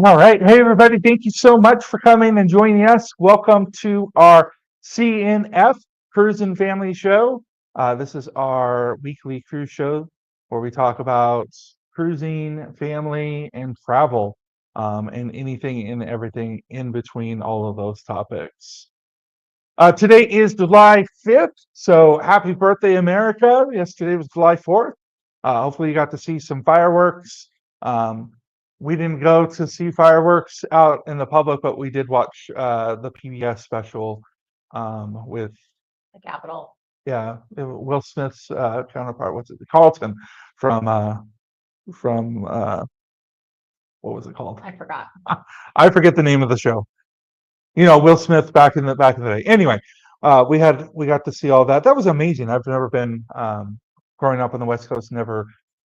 All right. Hey, everybody. Thank you so much for coming and joining us. Welcome to our CNF Cruise and Family Show. This is our weekly cruise show where we talk about cruising, family, and travel, and anything and everything in between all of those topics. Today is July 5th, so happy birthday, America. Yesterday was July 4th. Hopefully, you got to see some fireworks. Um, we didn't go to see fireworks out in the public, but we did watch the PBS special with, The capital. Will Smith's counterpart. What's it? Carlton from from what was it called? I forgot. I forget the name of the show. Will Smith back in the day. Anyway, we got to see all that. That was amazing. I've never been growing up on the West Coast.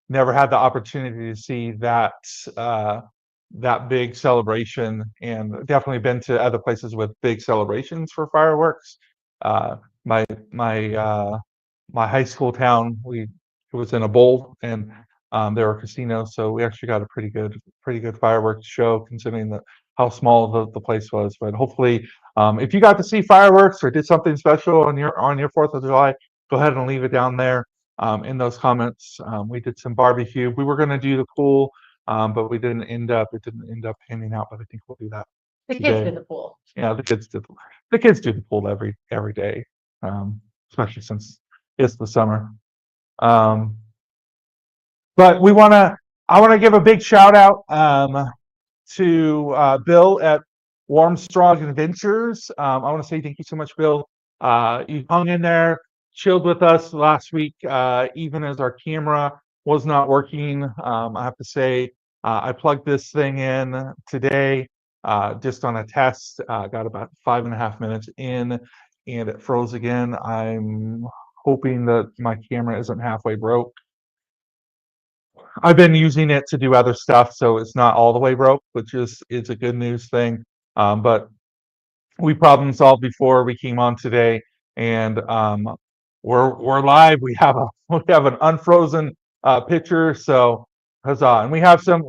Never had the opportunity to see that big celebration, and definitely been to other places with big celebrations for fireworks. Uh, my my my high school town, it was in a bowl, and there were casinos, so we actually got a pretty good fireworks show considering how small the place was. But hopefully, if you got to see fireworks or did something special on your 4th of July, go ahead and leave it down there in those comments. We did some barbecue. We were going to do the pool, but it didn't end up panning out. But I think we'll do that The kids today. did the pool. Yeah, the kids do the pool every day, especially since it's the summer. Um, but I want to give a big shout out to Bill at Warmstrong Adventures. I want to say thank you so much, Bill. You hung in there, chilled with us last week, even as our camera was not working. I have to say, I plugged this thing in today, just on a test. Got about 5.5 minutes in, and it froze again. I'm hoping that my camera isn't halfway broke. I've been using it to do other stuff, so it's not all the way broke, which is a good news thing. But we problem solved before we came on today, and we're live. We have an unfrozen picture, so huzzah! And we have some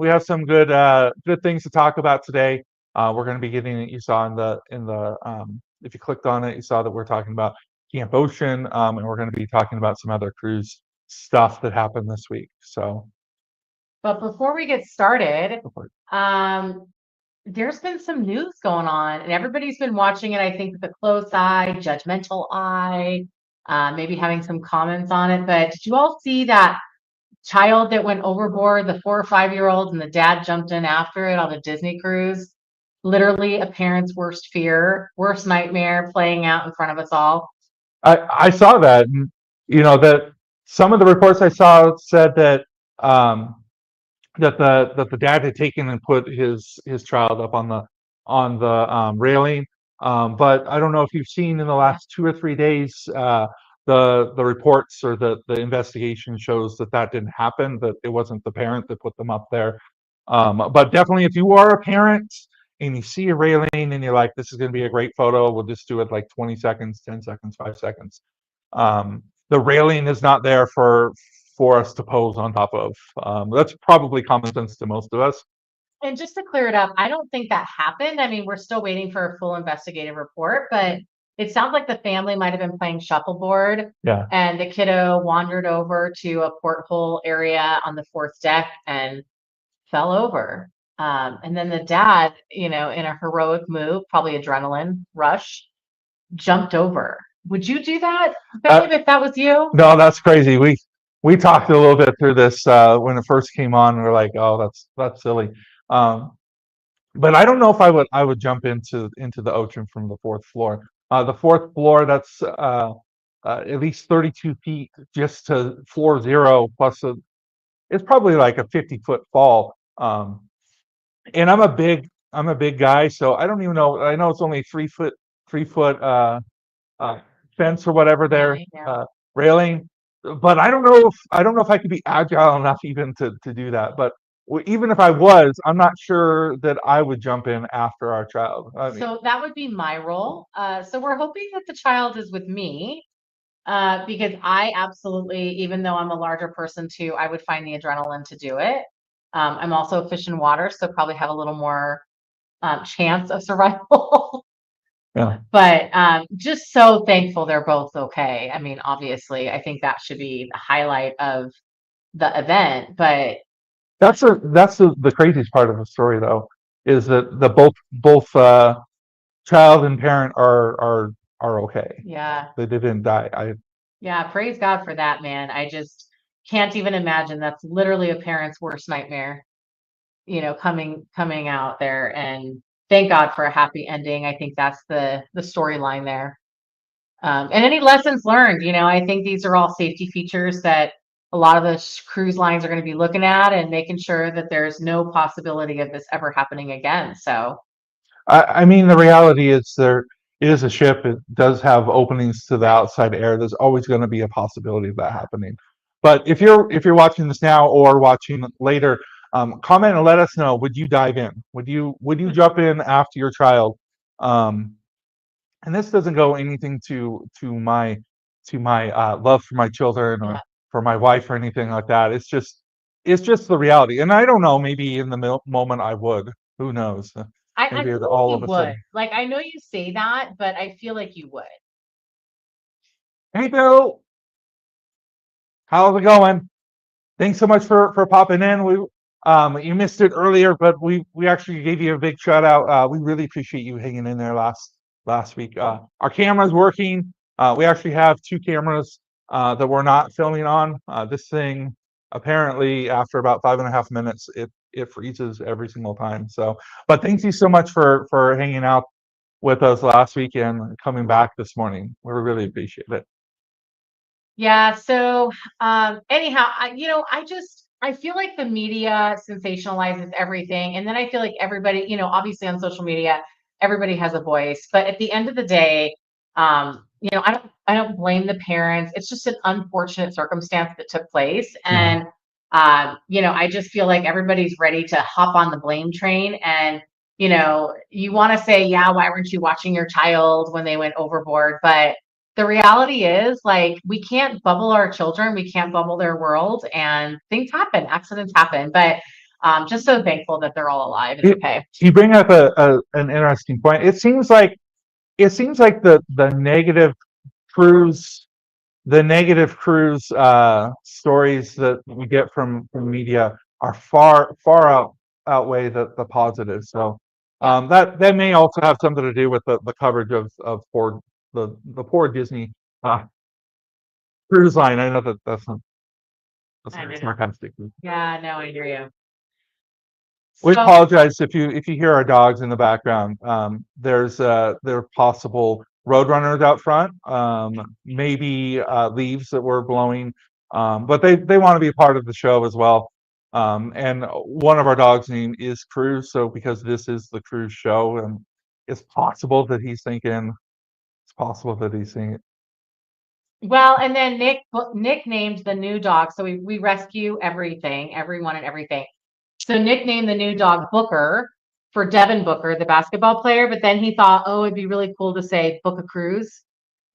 good things to talk about today. We're going to be getting it. You saw in the if you clicked on it, you saw that we're talking about Camp Ocean, and we're going to be talking about some other cruise stuff that happened this week. So. But before we get started, there's been some news going on, and everybody's been watching it, I think, with a close eye, judgmental eye, maybe having some comments on it. But did you all see that child that went overboard, the 4 or 5-year-old, and the dad jumped in after it on a Disney cruise? Literally a parent's worst fear, worst nightmare playing out in front of us all. I saw that, and that some of the reports I saw said that um, the dad had taken and put his child up on the railing. But I don't know if you've seen in the last 2 or 3 days, the reports or the investigation shows that didn't happen. That it wasn't the parent that put them up there. But definitely, if you are a parent and you see a railing and you're like, this is going to be a great photo, we'll just do it like 20 seconds, 10 seconds, 5 seconds. The railing is not there for us to pose on top of. That's probably common sense to most of us. And just to clear it up, I don't think that happened. I mean, we're still waiting for a full investigative report, but it sounds like the family might have been playing shuffleboard, Yeah. and the kiddo wandered over to a porthole area on the 4th deck and fell over. And then the dad, in a heroic move, probably adrenaline rush, jumped over. Would you do that, Babe, if that was you? No, that's crazy. We talked a little bit through this when it first came on. We're like, oh, that's silly. But I don't know if I would jump into the ocean from the 4th floor. The 4th floor, that's at least 32 feet just to floor zero, plus it's probably like a 50-foot fall. And I'm a big guy, so I don't even know. I know it's only 3 foot fence or whatever there, railing. But I don't know if I could be agile enough even to do that. But even if I was, I'm not sure that I would jump in after our child. So that would be my role. So we're hoping that the child is with me, because I absolutely, even though I'm a larger person too, I would find the adrenaline to do it. I'm also fish and water, so probably have a little more chance of survival. Yeah. But just so thankful they're both okay. I mean, obviously, I think that should be the highlight of the event. But That's the craziest part of the story, though, is that the both child and parent are okay. yeah, They didn't die. yeah, praise God for that, man. I just can't even imagine. That's literally a parent's worst nightmare, coming out there. And thank God for a happy ending. I think that's the storyline there. And any lessons learned, I think these are all safety features that a lot of the cruise lines are going to be looking at and making sure that there's no possibility of this ever happening again. So, I mean, the reality is there is a ship. It does have openings to the outside air. There's always going to be a possibility of that happening. But if you're watching this now or watching later, comment and let us know. Would you dive in? Would you jump in after your child? And this doesn't go anything to my love for my children or yeah. for my wife or anything like that. It's just the reality. And I don't know. Maybe in the moment I would. Who knows? I Maybe feel like all you of a would. sudden. Like, I know you say that, but I feel like you would. Hey Bill, how's it going? Thanks so much for popping in. You missed it earlier, but we actually gave you a big shout out. We really appreciate you hanging in there last week. Our camera's working. We actually have two cameras that we're not filming on. This thing apparently after about 5.5 minutes it freezes every single time. So, but thank you so much for hanging out with us last week and coming back this morning. We really appreciate it. Yeah. So, anyhow, I feel like the media sensationalizes everything. And then I feel like everybody, obviously on social media, everybody has a voice. But at the end of the day, I don't blame the parents. It's just an unfortunate circumstance that took place. Yeah. And, I just feel like everybody's ready to hop on the blame train. And, you want to say, yeah, why weren't you watching your child when they went overboard? But the reality is, like, we can't bubble our children, we can't bubble their world, and things happen, accidents happen. But just so thankful that they're all alive and You okay. you bring up an interesting point. It seems like the negative cruise stories that we get from media are far outweigh the positives. So Yeah, that may also have something to do with the coverage of the poor Disney uh, cruise line. I know that's I know. sarcastic. Yeah, no, I hear you. We So, apologize if you hear our dogs in the background. There are possible roadrunners out front, maybe leaves that were blowing, but they want to be a part of the show as well. And one of our dogs' name is Cruz, so because this is the Cruz show, and it's possible that he's thinking, it's possible that he's thinking, well, and then Nick named the new dog. So we rescue everything, everyone and everything. So Nick named the new dog Booker for Devin Booker, the basketball player. But then he thought, oh, it'd be really cool to say book a cruise,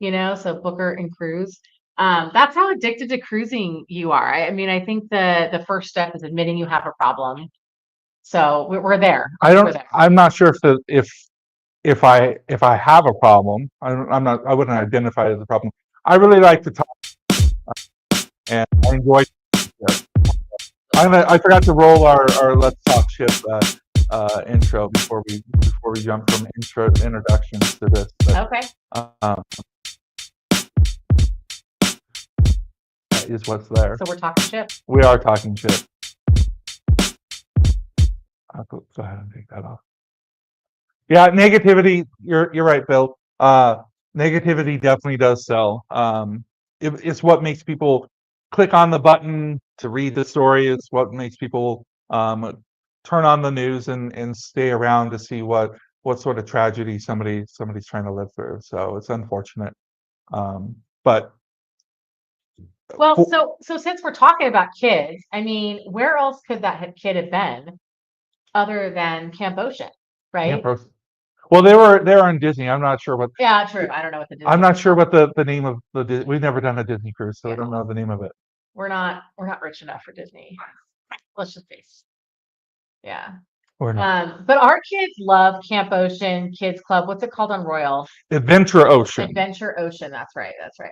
so Booker and Cruise. That's how addicted to cruising you are. I mean, I think the first step is admitting you have a problem. So we're there. I We're don't. there. I'm not sure if I have a problem. I'm not. I wouldn't identify it as a problem. I really like to talk, and I enjoy. I forgot to roll our Let's Talk Ship intro before we jump from introductions to this. But Okay. that is what's there. So we're talking ship. We are talking ship. I'll go ahead and take that off. Yeah, negativity. You're right, Bill. Negativity definitely does sell. It's what makes people click on the button to read the story. It's what makes people turn on the news and stay around to see what sort of tragedy somebody's trying to live through. So it's unfortunate. But Well, for, so since we're talking about kids, I mean, where else could that kid have been other than Camp Ocean, yeah, right? well, they were in Disney. I'm not sure what. Yeah, true. I don't know what the I'm Disney. not sure what the name of we've never done a Disney cruise, so I Yeah. don't know the name of it. We're not rich enough for Disney. Let's just face. Yeah. Or not. But our kids love Camp Ocean Kids Club. What's it called on Royal? Adventure Ocean. Adventure Ocean. That's right. That's right.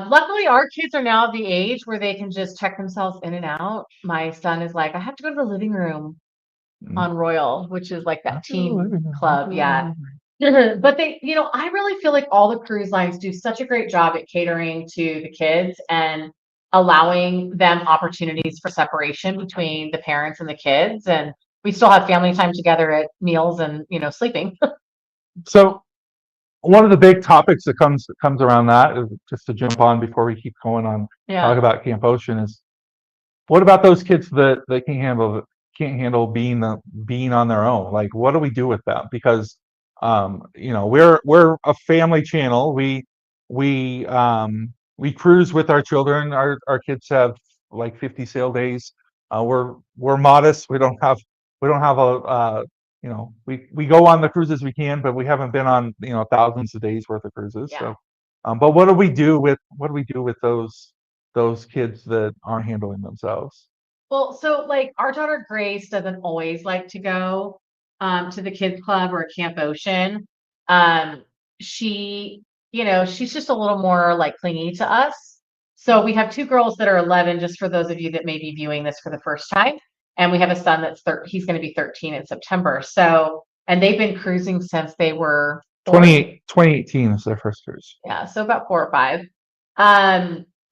Luckily, our kids are now of the age where they can just check themselves in and out. My son is like, I have to go to the living room on Royal, which is like that teen club. Yeah. But they, I really feel like all the cruise lines do such a great job at catering to the kids and allowing them opportunities for separation between the parents and the kids. And we still have family time together at meals and, sleeping. So one of the big topics that comes around that is, just to jump on before we keep going on, talk about Camp Ocean, is what about those kids that can't handle being on their own? Like, what do we do with them? Because we're a family channel. We cruise with our children. Our kids have like 50 sail days. We're modest. We don't have a we go on the cruises we can, but we haven't been on thousands of days worth of cruises. Yeah. So, but what do we do with those kids that aren't handling themselves? Well, so like our daughter Grace doesn't always like to go to the kids club or Camp Ocean. She, she's just a little more like clingy to us. So we have two girls that are 11, just for those of you that may be viewing this for the first time. And we have a son that's he's going to be 13 in September. So, and they've been cruising since they were 2018 is their first cruise. Yeah, so about 4 or 5.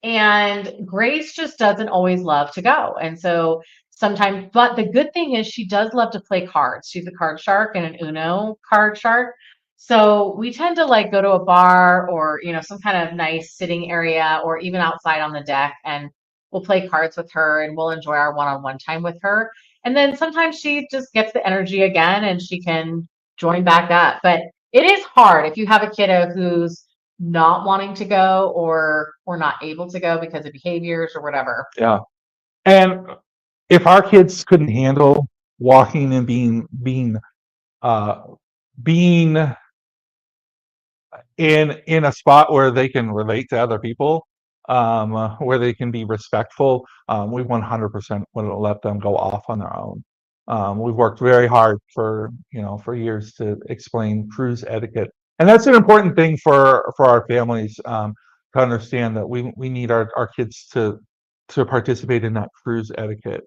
And Grace just doesn't always love to go. And so sometimes, but the good thing is she does love to play cards. She's a card shark and an Uno card shark. So we tend to like go to a bar or, some kind of nice sitting area or even outside on the deck, and we'll play cards with her and we'll enjoy our one-on-one time with her. And then sometimes she just gets the energy again and she can join back up. But it is hard if you have a kiddo who's not wanting to go or not able to go because of behaviors or whatever. Yeah. And if our kids couldn't handle walking and being in a spot where they can relate to other people, where they can be respectful, we 100% would let them go off on their own. We've worked very hard for years to explain cruise etiquette, and that's an important thing for our families, to understand that we need our kids to participate in that cruise etiquette.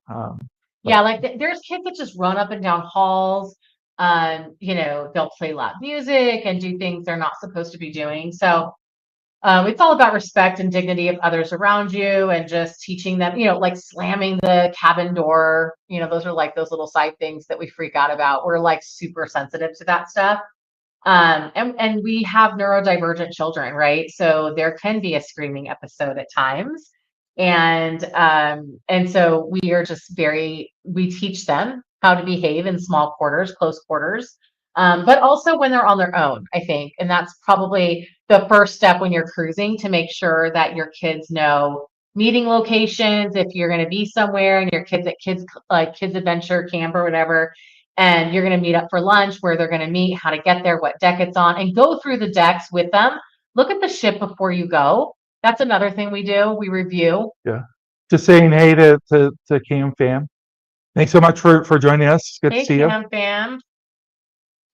Yeah, like there's kids that just run up and down halls. They'll play loud music and do things they're not supposed to be doing. So it's all about respect and dignity of others around you and just teaching them, like slamming the cabin door. Those are like those little side things that we freak out about. We're like super sensitive to that stuff. And we have neurodivergent children, right? So there can be a screaming episode at times. And so we teach them how to behave in small quarters, close quarters, but also when they're on their own, I think. And that's probably the first step when you're cruising, to make sure that your kids know meeting locations. If you're going to be somewhere and your kids at kids adventure camp or whatever, and you're going to meet up for lunch, where they're going to meet, how to get there, what deck it's on, and go through the decks with them. Look at the ship before you go. That's another thing we do. We review. Yeah. Just saying hey to Cam fam. Thanks so much for joining us. Good to see you. Hey, Cam fam.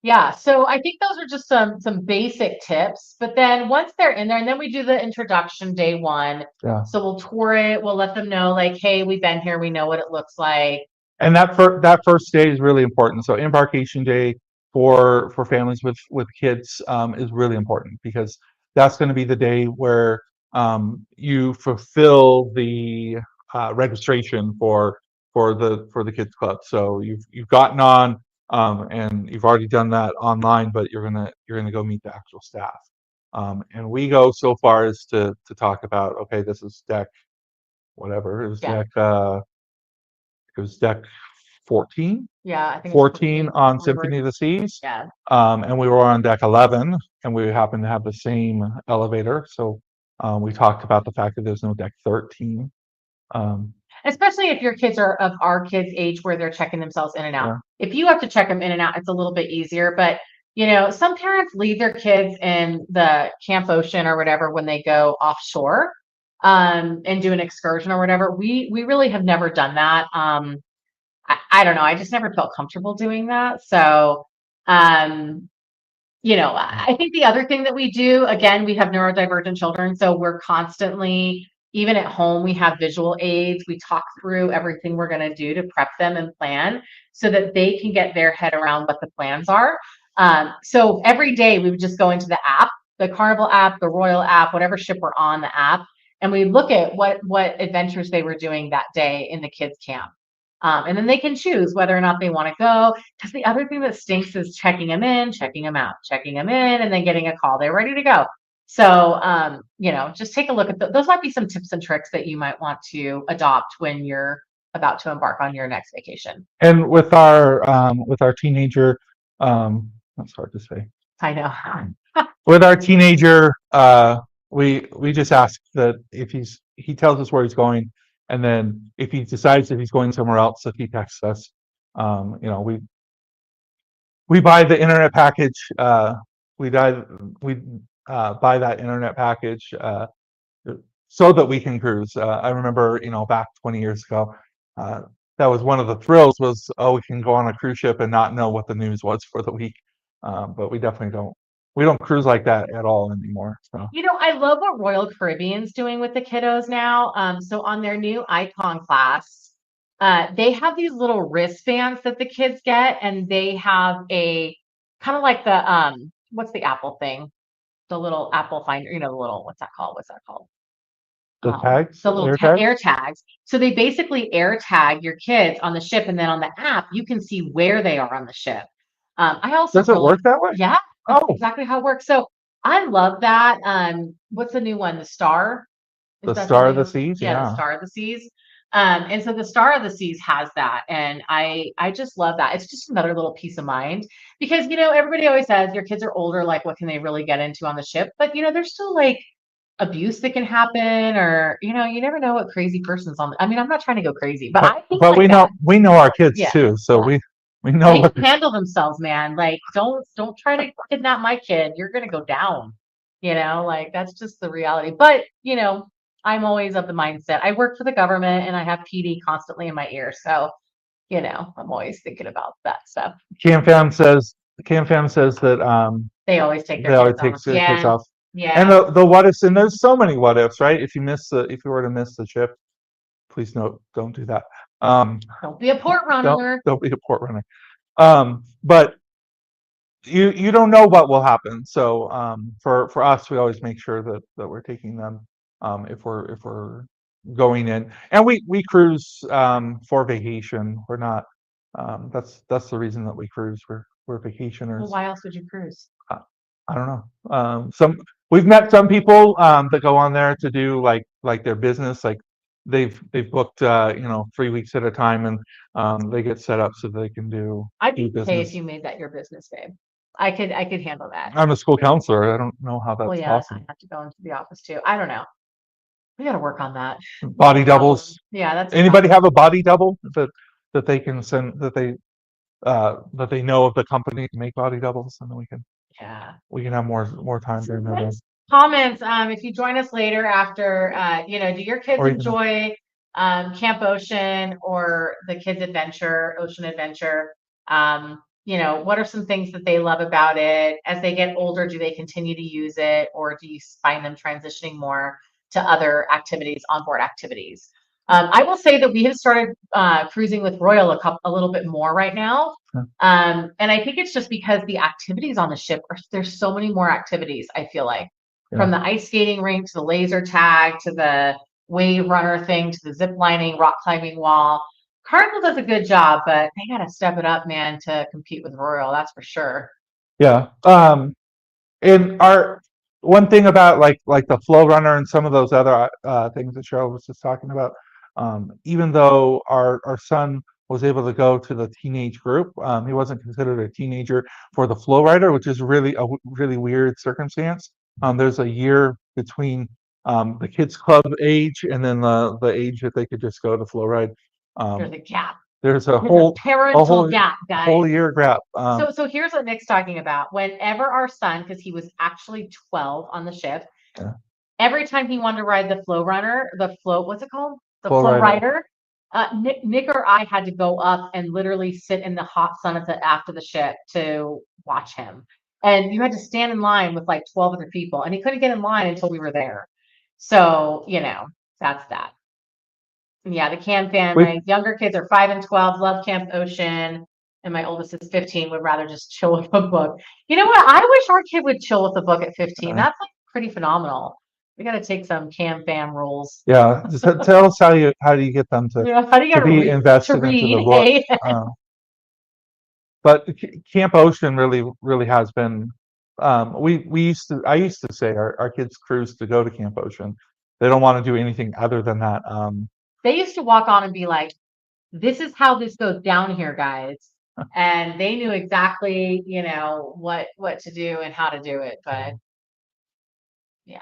Yeah, so I think those are just some basic tips. But then once they're in there, and then we do the introduction day one. Yeah. So we'll tour it. We'll let them know, like, hey, we've been here. We know what it looks like. And that first day is really important. So embarkation day for families with kids is really important, because that's going to be the day where you fulfill the registration for the kids club. So you've gotten on, and you've already done that online, but you're gonna go meet the actual staff. And we go so far as to talk about, okay, this is deck whatever. It was deck 14. Yeah, I think 14 on Symphony of the Seas. Yeah. And we were on deck 11, and we happened to have the same elevator. So we talked about the fact that there's no deck 13. Especially if your kids are of our kids' age, where they're checking themselves in and out. Yeah. If you have to check them in and out, it's a little bit easier. But some parents leave their kids in the Camp Ocean or whatever when they go offshore, and do an excursion or whatever. We really have never done that. I don't know. I just never felt comfortable doing that. So, um, I think the other thing that we do, again, we have neurodivergent children, so we're constantly, even at home, we have visual aids. We talk through everything we're going to do to prep them and plan so that they can get their head around what the plans are. So every day we would just go into the app, the Carnival app, the Royal app, whatever ship we're on the app, and we look at what adventures they were doing that day in the kids' camp. And then they can choose whether or not they want to go. Because the other thing that stinks is checking them in, checking them out, checking them in, and then getting a call. They're ready to go. So, just take a look at those. Might be some tips and tricks that you might want to adopt when you're about to embark on your next vacation. And with our teenager, that's hard to say. I know. With our teenager, we just ask that if he tells us where he's going, and then if he decides that he's going somewhere else, if he texts us, we buy the internet package. We buy that internet package so that we can cruise. I remember, back 20 years ago, that was one of the thrills was, we can go on a cruise ship and not know what the news was for the week. But we definitely don't. We don't cruise like that at all anymore. So I love what Royal Caribbean's doing with the kiddos now. So on their new Icon class, they have these little wristbands that the kids get, and they have a kind of like the what's the Apple thing? The little Apple Finder, the little, what's that called? the tags, The little air tags. air tags. So they basically air tag your kids on the ship, and then on the app you can see where they are on the ship. I also Does it work that way? Yeah, that's Oh, exactly how it works. So I love that. What's the new one? The Star? Is the that Star of name the Seas. Yeah, the Yeah. Star of the Seas. And so the Star of the Seas has that, and I just love that. It's just another little peace of mind because everybody always says your kids are older, like what can they really get into on the ship? But there's still like abuse that can happen, or you never know what crazy person's on. I mean, I'm not trying to go crazy, but I think But like that. we know our kids Yeah, too, so yeah. we know They what. can handle themselves, man. Like, don't try to kidnap my kid. You're gonna go down. Like that's just the reality. But I'm always of the mindset. I work for the government, and I have PD constantly in my ear, so I'm always thinking about that stuff. CamFam says that They always take they their always kids take off. their kids Yeah, off. And yeah. the what ifs, and there's so many what ifs, right? If you were to miss the ship, please don't do that. Don't be a port runner. Don't be a port runner. But you don't know what will happen. So for us, we always make sure that we're taking them if we're going in, and we cruise for vacation. We're not. That's the reason that we cruise. We're vacationers. Well, why else would you cruise? I don't know. We've met some people that go on there to do like their business. Like they've booked 3 weeks at a time, and they get set up so they can do I'd be okay business. if you made that your business, babe. I could handle that. I'm a school counselor. I don't know how that's Well, yeah, possible. I have to go into the office too. I don't know. We got to work on that. Body doubles. Yeah, that's Anybody have a body double that they can send that they know of the company to make body doubles, and then we can have more time during their day. Comments. If you join us later after, do your kids Or even- enjoy Camp Ocean or the Kids Adventure, Ocean Adventure? What are some things that they love about it? As they get older, do they continue to use it, or do you find them transitioning more to other activities, onboard activities? I will say that we have started cruising with Royal a little bit more right now. And I think it's just because the activities on the ship there's so many more activities, I feel like. From the ice skating rink to the laser tag to the wave runner thing to the zip lining, rock climbing wall. Carnival does a good job, but they got to step it up, man, to compete with Royal. That's for sure. Yeah. And our one thing about like the flow runner and some of those other things that Cheryl was just talking about, even though our son was able to go to the teenage group, he wasn't considered a teenager for the flow rider, which is really a really weird circumstance. There's a year between the kids club age and then the age that they could just go to flow ride. There's a gap. There's a parental gap, guys. Whole year gap. So here's what Nick's talking about. Whenever our son, because he was actually 12 on the ship, every time he wanted to ride the flow runner, what's it called? The flow rider. Nick or I had to go up and literally sit in the hot sun after the ship to watch him. And you had to stand in line with like 12 other people, and he couldn't get in line until we were there. So, that's that. Yeah, the Camp fan. We, My younger kids are 5 and 12, love Camp Ocean, and my oldest is 15, would rather just chill with a book. You know what? I wish our kid would chill with a book at 15. That's like pretty phenomenal. We got to take some Camp fan rules. yeah, just tell us how do you get them to How do you be invested into the book. hey? But Camp Ocean really has been. I used to say our kids cruise to go to Camp Ocean. They don't want to do anything other than that. They used to walk on and be like, "This is how this goes down here, guys," and they knew exactly, what to do and how to do it. But yeah.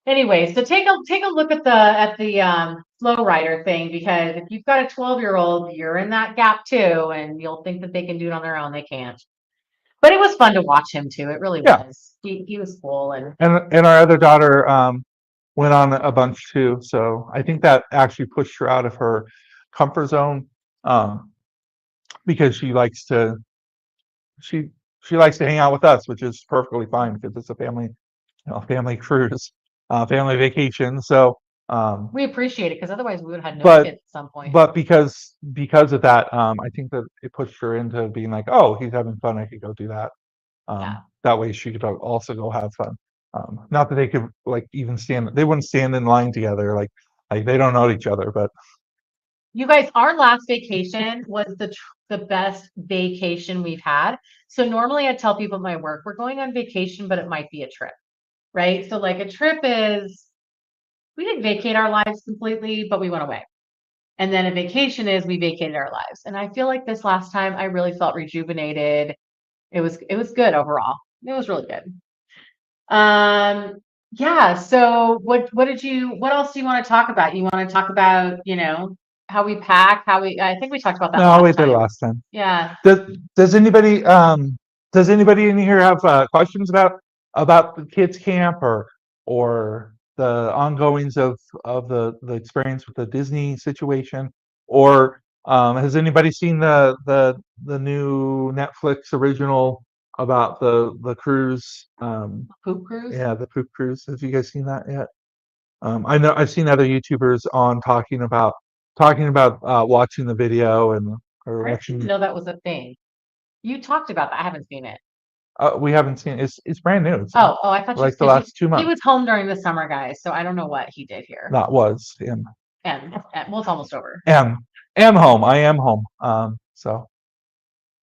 Anyway, so take a look at the flow rider thing, because if you've got a 12-year-old, you're in that gap too, and you'll think that they can do it on their own. They can't. But it was fun to watch him too. It really Yeah. was. He was cool, and our other daughter went on a bunch too. So I think that actually pushed her out of her comfort zone, because she likes to hang out with us, which is perfectly fine because it's a family cruise, family vacation. So we appreciate it, because otherwise we would have had no but kids at some point. but because of that, I think that it pushed her into being like, oh, he's having fun, I could go do that. Yeah. That way she could also go have fun. Not that they could like even they wouldn't stand in line together, like they don't know each other. But You guys, our last vacation was the best vacation we've had. So normally I tell people at my work, we're going on vacation, but it might be a trip, right? So like a trip is, we didn't vacate our lives completely, but we went away. And then a vacation is, we vacated our lives. And I feel like this last time I really felt rejuvenated. It was good overall. It was really good. Yeah. So what else do you want to talk about? You want to talk about, how we pack, I think we talked about that no, last we did time. last time. Yeah. Does anybody in here have questions about the kids camp or the ongoings of the experience with the Disney situation, or has anybody seen the new Netflix original about the cruise? Poop cruise? Yeah, the poop cruise. Have you guys seen that yet? I know I've seen other YouTubers on talking about watching the video or I watching. didn't know that was a thing. You talked about that. I haven't seen it. We haven't seen it. It's brand new. It's Oh, I thought like the last 2 months. he was home during the summer, guys, so I don't know what he did here. Not was And well, it's almost over. am home. I am home. So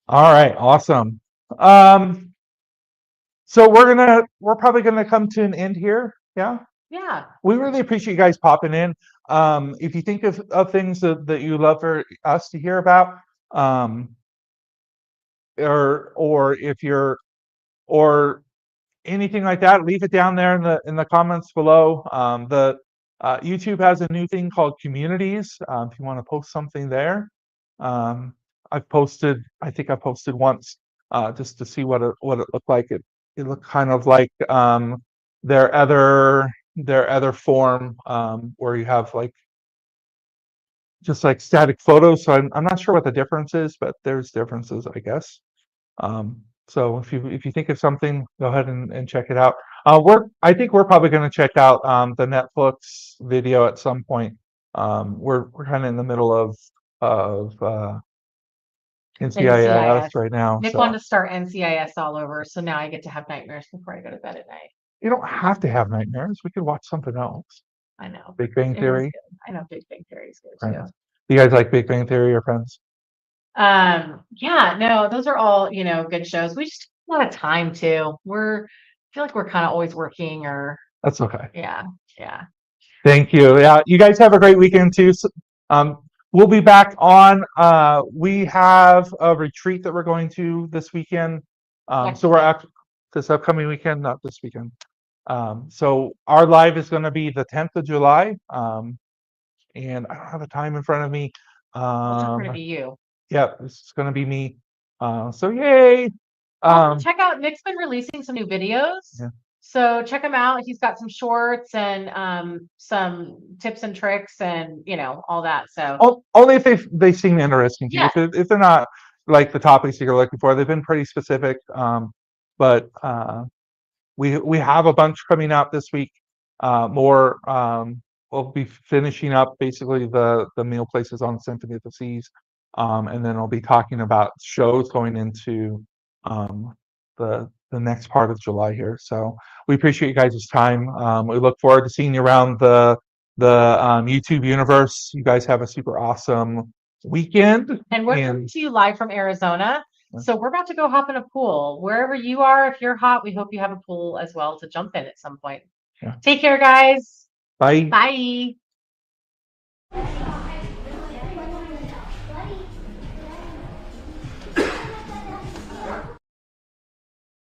all right, awesome. So we're probably gonna come to an end here. Yeah. Yeah. We really appreciate you guys popping in. If you think of things that you love for us to hear about, or if you're or anything like that, leave it down there in the comments below. The YouTube has a new thing called communities. If you want to post something there, I think I posted once just to see what it looked like. It looked kind of like their other form where you have like just like static photos. So I'm not sure what the difference is, but there's differences, I guess. So if you think of something, go ahead and check it out. I think we're probably going to check out the Netflix video at some point. We're kind of in the middle of NCIS right now. Nick So wanted to start NCIS all over, so now I get to have nightmares before I go to bed at night. you don't have to have nightmares. We could watch something else. I know. Big Bang It was Theory. good. I know Big Bang Theory is good too. Friends. Do you guys like Big Bang Theory or Friends? Yeah, no, those are all, good shows. We just have a lot of time too. I feel like we're kind of always working, or That's okay. yeah. Thank you. Yeah, you guys have a great weekend too. We'll be back on. We have a retreat that we're going to this weekend. So we're this upcoming weekend, not this weekend. So our live is going to be the 10th of July. And I don't have a time in front of me. It's going to be you. Yeah, it's going to be me. So yay. Check out, Nick's been releasing some new videos. Yeah. So check him out. He's got some shorts and some tips and tricks and all that. So Only if they seem interesting to you. yeah. If they're not like the topics that you're looking for, they've been pretty specific. But we have a bunch coming up this week. More we'll be finishing up basically the meal places on Symphony of the Seas, and then I'll be talking about shows going into the next part of July here. So we appreciate you guys' time. We look forward to seeing you around the YouTube universe. You guys have a super awesome weekend. And we're coming to you live from Arizona. So we're about to go hop in a pool. Wherever you are, if you're hot, we hope you have a pool as well to jump in at some point. Yeah. Take care, guys. Bye. Bye.